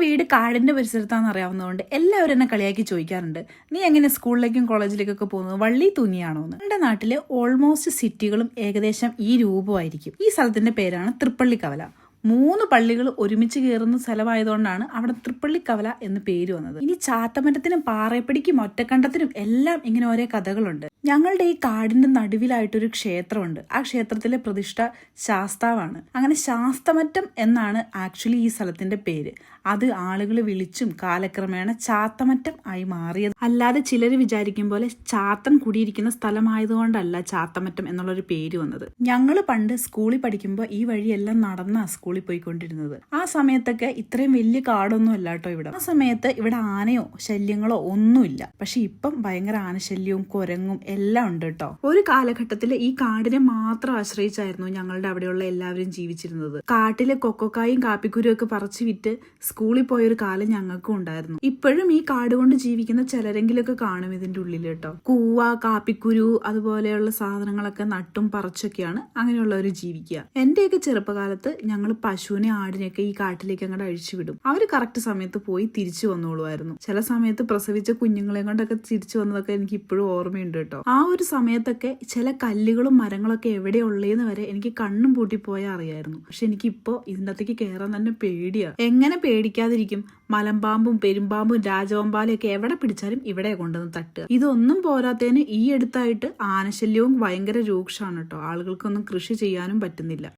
വീട് കാടിന്റെ പരിസരത്താണെന്ന് അറിയാവുന്നതുകൊണ്ട് എല്ലാവരും എന്നെ കളിയാക്കി ചോദിക്കാറുണ്ട്, നീ എങ്ങനെ സ്കൂളിലേക്കും കോളേജിലേക്കൊക്കെ പോകുന്നത് വള്ളി തൂങ്ങിയാണോ എന്ന്. എന്റെ നാട്ടില് ഓൾമോസ്റ്റ് സിറ്റികളും ഏകദേശം ഈ രൂപമായിരിക്കും. ഈ സ്ഥലത്തിന്റെ പേരാണ് തൃപ്പള്ളിക്കവല. 3 പള്ളികൾ ഒരുമിച്ച് കയറുന്ന സ്ഥലമായതുകൊണ്ടാണ് അവിടെ തൃപ്പള്ളിക്കവല എന്ന് പേര് വന്നത്. ഇനി ചാത്തമരത്തിനും പാറയപ്പടിക്കും ഒറ്റക്കണ്ടത്തിനും എല്ലാം ഇങ്ങനെ ഓരോ കഥകളുണ്ട്. ഞങ്ങളുടെ ഈ കാടിന്റെ നടുവിലായിട്ടൊരു ക്ഷേത്രമുണ്ട്. ആ ക്ഷേത്രത്തിലെ പ്രതിഷ്ഠ ശാസ്താവാണ്. അങ്ങനെ ശാസ്തമറ്റം എന്നാണ് ആക്ച്വലി ഈ സ്ഥലത്തിന്റെ പേര്. അത് ആളുകൾ വിളിച്ചും കാലക്രമേണ ചാത്തമറ്റം ആയി മാറിയത്. അല്ലാതെ ചിലർ വിചാരിക്കും പോലെ ചാത്തൻ കുടിയിരിക്കുന്ന സ്ഥലമായതുകൊണ്ടല്ല ചാത്തമറ്റം എന്നുള്ളൊരു പേര് വന്നത്. ഞങ്ങൾ പണ്ട് സ്കൂളിൽ പഠിക്കുമ്പോൾ ഈ വഴിയെല്ലാം നടന്നാ സ്കൂളിൽ പോയിക്കൊണ്ടിരുന്നത്. ആ സമയത്തൊക്കെ ഇത്രയും വലിയ കാടൊന്നും അല്ല കേട്ടോ ഇവിടെ. ആ സമയത്ത് ഇവിടെ ആനയോ ശല്യങ്ങളോ ഒന്നുമില്ല. പക്ഷെ ഇപ്പം ഭയങ്കര ആനശല്യവും കുരങ്ങും എല്ലാം ഉണ്ട് കേട്ടോ. ഒരു കാലഘട്ടത്തിൽ ഈ കാടിനെ മാത്രം ആശ്രയിച്ചായിരുന്നു ഞങ്ങളുടെ അവിടെയുള്ള എല്ലാവരും ജീവിച്ചിരുന്നത്. കാട്ടിലെ കൊക്കോക്കായും കാപ്പിക്കുരും ഒക്കെ പറിച്ചു വിറ്റ് സ്കൂളിൽ പോയൊരു കാലം ഞങ്ങൾക്കും ഉണ്ടായിരുന്നു. ഇപ്പോഴും ഈ കാട് കൊണ്ട് ജീവിക്കുന്ന ചിലരെങ്കിലൊക്കെ കാണും ഇതിന്റെ ഉള്ളിൽ കേട്ടോ. കൂവ, കാപ്പിക്കുരു അതുപോലെയുള്ള സാധനങ്ങളൊക്കെ നട്ടും പറിച്ചൊക്കെയാണ് അങ്ങനെയുള്ളവർ ജീവിക്കുക. എന്റെയൊക്കെ ചെറുപ്പകാലത്ത് ഞങ്ങൾ പശുവിനെ ആടിനെയൊക്കെ ഈ കാട്ടിലേക്ക് അങ്ങോട്ട് അഴിച്ചുവിടും. അവര് കറക്റ്റ് സമയത്ത് പോയി തിരിച്ചു വന്നോളുമായിരുന്നു. ചില സമയത്ത് പ്രസവിച്ച കുഞ്ഞുങ്ങളെ കൊണ്ടൊക്കെ തിരിച്ചു വന്നതൊക്കെ എനിക്ക് ഇപ്പോഴും ഓർമ്മയുണ്ട് കേട്ടോ. ആ ഒരു സമയത്തൊക്കെ ചില കല്ലുകളും മരങ്ങളൊക്കെ എവിടെയുള്ളതെന്ന് വരെ എനിക്ക് കണ്ണും പൂട്ടി പോയാൽ അറിയായിരുന്നു. പക്ഷെ എനിക്കിപ്പോ ഇതിൻ്റെ അകത്തേക്ക് കയറാൻ തന്നെ പേടിയാ. എങ്ങനെ പേടിക്കാതിരിക്കും? മലമ്പാമ്പും പെരുമ്പാമ്പും രാജവമ്പാലും ഒക്കെ എവിടെ പിടിച്ചാലും ഇവിടെ കൊണ്ടുവന്ന് തട്ടുക. ഇതൊന്നും പോരാത്തതിന് ഈ അടുത്തായിട്ട് ആനശല്യവും ഭയങ്കര രൂക്ഷമാണ് കേട്ടോ. ആളുകൾക്കൊന്നും കൃഷി ചെയ്യാനും പറ്റുന്നില്ല.